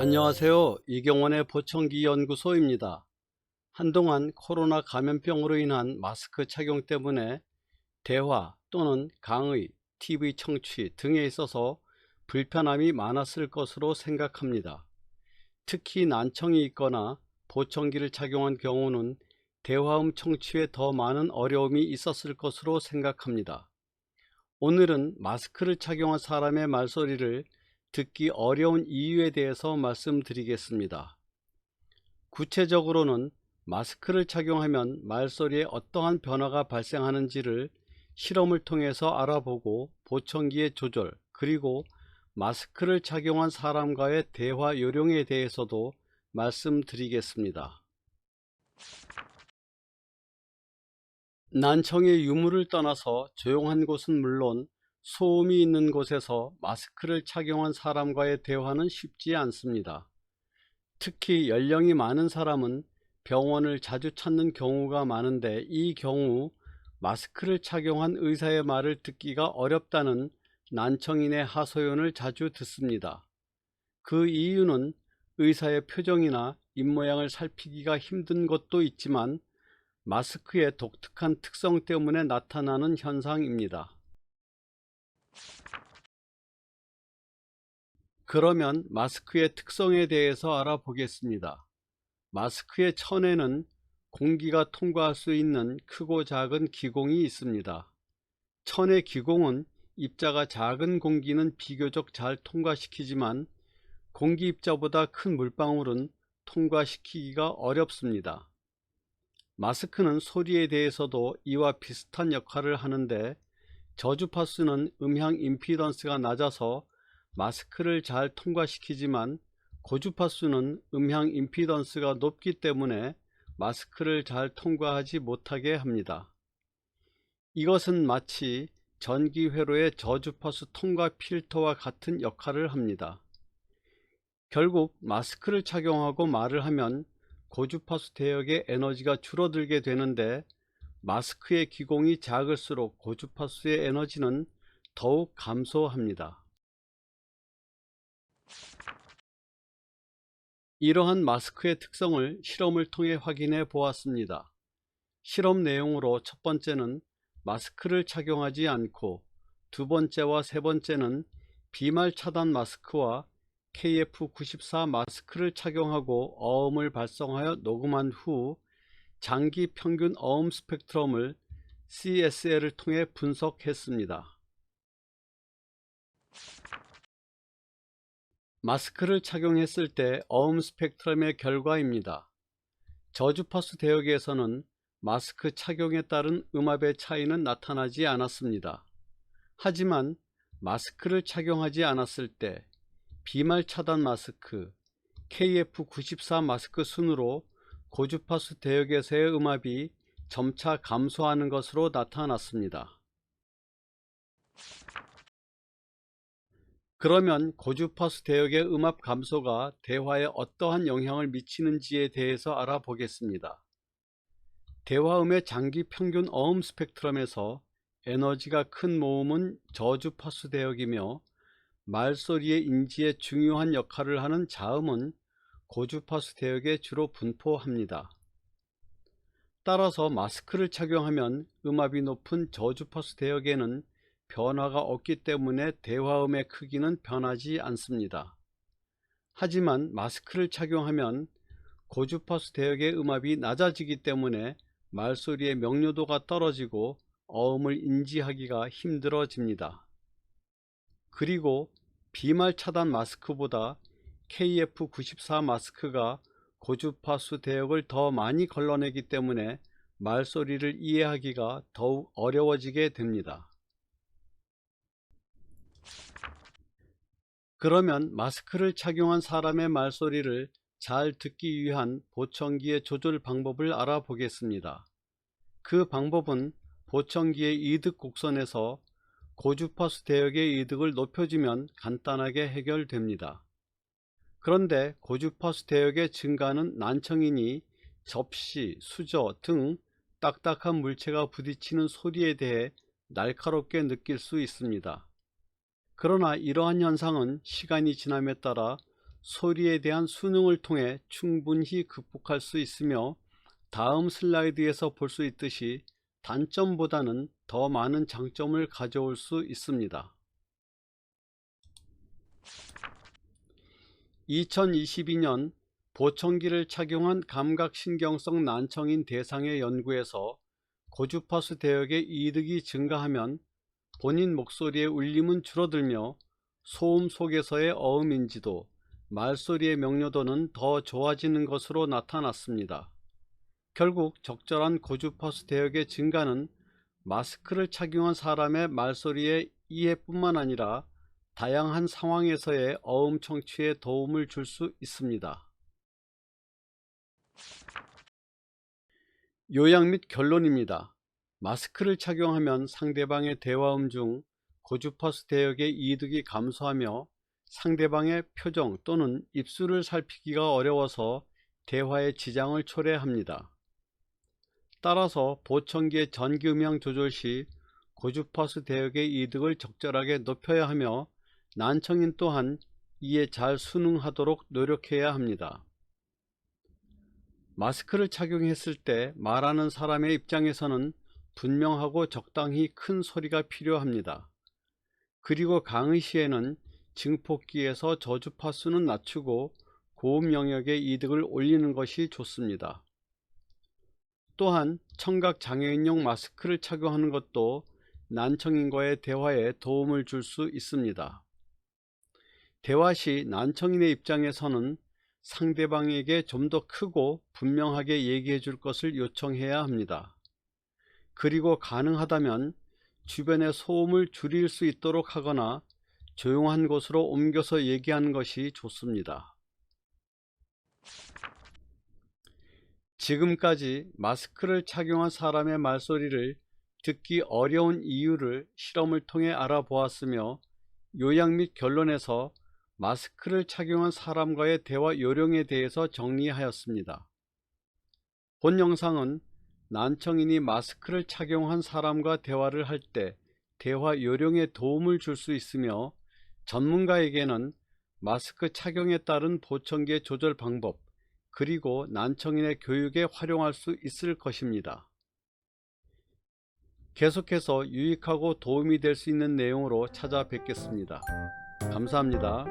안녕하세요. 이경원의 보청기 연구소입니다. 한동안 코로나 감염병으로 인한 마스크 착용 때문에 대화 또는 강의, TV 청취 등에 있어서 불편함이 많았을 것으로 생각합니다. 특히 난청이 있거나 보청기를 착용한 경우는 대화음 청취에 더 많은 어려움이 있었을 것으로 생각합니다. 오늘은 마스크를 착용한 사람의 말소리를 듣기 어려운 이유에 대해서 말씀드리겠습니다. 구체적으로는 마스크를 착용하면 말소리에 어떠한 변화가 발생하는지를 실험을 통해서 알아보고 보청기의 조절 그리고 마스크를 착용한 사람과의 대화 요령에 대해서도 말씀드리겠습니다. 난청의 유무를 떠나서 조용한 곳은 물론 소음이 있는 곳에서 마스크를 착용한 사람과의 대화는 쉽지 않습니다. 특히 연령이 많은 사람은 병원을 자주 찾는 경우가 많은데 이 경우 마스크를 착용한 의사의 말을 듣기가 어렵다는 난청인의 하소연을 자주 듣습니다. 그 이유는 의사의 표정이나 입모양을 살피기가 힘든 것도 있지만 마스크의 독특한 특성 때문에 나타나는 현상입니다. 그러면 마스크의 특성에 대해서 알아보겠습니다. 마스크의 천에는 공기가 통과할 수 있는 크고 작은 기공이 있습니다. 천의 기공은 입자가 작은 공기는 비교적 잘 통과시키지만 공기 입자보다 큰 물방울은 통과시키기가 어렵습니다. 마스크는 소리에 대해서도 이와 비슷한 역할을 하는데 저주파수는 음향 임피던스가 낮아서 마스크를 잘 통과시키지만 고주파수는 음향 임피던스가 높기 때문에 마스크를 잘 통과하지 못하게 합니다. 이것은 마치 전기 회로의 저주파수 통과 필터와 같은 역할을 합니다. 결국 마스크를 착용하고 말을 하면 고주파수 대역의 에너지가 줄어들게 되는데 마스크의 기공이 작을수록 고주파수의 에너지는 더욱 감소합니다. 이러한 마스크의 특성을 실험을 통해 확인해 보았습니다. 실험 내용으로 첫 번째는 마스크를 착용하지 않고 두 번째와 세 번째는 비말 차단 마스크와 KF94 마스크를 착용하고 어음을 발성하여 녹음한 후 장기 평균 어음 스펙트럼을 CSL을 통해 분석했습니다. 마스크를 착용했을 때 어음 스펙트럼의 결과입니다. 저주파수 대역에서는 마스크 착용에 따른 음압의 차이는 나타나지 않았습니다. 하지만 마스크를 착용하지 않았을 때 비말 차단 마스크, KF94 마스크 순으로 고주파수 대역에서의 음압이 점차 감소하는 것으로 나타났습니다. 그러면 고주파수 대역의 음압 감소가 대화에 어떠한 영향을 미치는지에 대해서 알아보겠습니다. 대화음의 장기 평균 어음 스펙트럼에서 에너지가 큰 모음은 저주파수 대역이며 말소리의 인지에 중요한 역할을 하는 자음은 고주파수 대역에 주로 분포합니다. 따라서 마스크를 착용하면 음압이 높은 저주파수 대역에는 변화가 없기 때문에 대화음의 크기는 변하지 않습니다. 하지만 마스크를 착용하면 고주파수 대역의 음압이 낮아지기 때문에 말소리의 명료도가 떨어지고 어음을 인지하기가 힘들어집니다. 그리고 비말 차단 마스크보다 KF94 마스크가 고주파수 대역을 더 많이 걸러내기 때문에 말소리를 이해하기가 더욱 어려워지게 됩니다. 그러면 마스크를 착용한 사람의 말소리를 잘 듣기 위한 보청기의 조절 방법을 알아보겠습니다. 그 방법은 보청기의 이득 곡선에서 고주파수 대역의 이득을 높여주면 간단하게 해결됩니다. 그런데 고주파수 대역의 증가는 난청인이 접시, 수저 등 딱딱한 물체가 부딪히는 소리에 대해 날카롭게 느낄 수 있습니다. 그러나 이러한 현상은 시간이 지남에 따라 소리에 대한 수능을 통해 충분히 극복할 수 있으며, 다음 슬라이드에서 볼 수 있듯이 단점보다는 더 많은 장점을 가져올 수 있습니다. 2022년 보청기를 착용한 감각신경성 난청인 대상의 연구에서 고주파수 대역의 이득이 증가하면 본인 목소리의 울림은 줄어들며 소음 속에서의 어음인지도, 말소리의 명료도는 더 좋아지는 것으로 나타났습니다. 결국 적절한 고주파수 대역의 증가는 마스크를 착용한 사람의 말소리의 이해뿐만 아니라 다양한 상황에서의 어음 청취에 도움을 줄 수 있습니다. 요약 및 결론입니다. 마스크를 착용하면 상대방의 대화음 중 고주파수 대역의 이득이 감소하며 상대방의 표정 또는 입술을 살피기가 어려워서 대화에 지장을 초래합니다. 따라서 보청기의 전기음향 조절 시 고주파수 대역의 이득을 적절하게 높여야 하며 난청인 또한 이에 잘 순응하도록 노력해야 합니다. 마스크를 착용했을 때 말하는 사람의 입장에서는 분명하고 적당히 큰 소리가 필요합니다. 그리고 강의 시에는 증폭기에서 저주파수는 낮추고 고음 영역의 이득을 올리는 것이 좋습니다. 또한 청각장애인용 마스크를 착용하는 것도 난청인과의 대화에 도움을 줄 수 있습니다. 대화 시 난청인의 입장에서는 상대방에게 좀 더 크고 분명하게 얘기해 줄 것을 요청해야 합니다. 그리고 가능하다면 주변의 소음을 줄일 수 있도록 하거나 조용한 곳으로 옮겨서 얘기하는 것이 좋습니다. 지금까지 마스크를 착용한 사람의 말소리를 듣기 어려운 이유를 실험을 통해 알아보았으며, 요약 및 결론에서 마스크를 착용한 사람과의 대화 요령에 대해서 정리하였습니다. 본 영상은 난청인이 마스크를 착용한 사람과 대화를 할 때 대화 요령에 도움을 줄 수 있으며, 전문가에게는 마스크 착용에 따른 보청기의 조절 방법, 그리고 난청인의 교육에 활용할 수 있을 것입니다. 계속해서 유익하고 도움이 될 수 있는 내용으로 찾아뵙겠습니다. 감사합니다.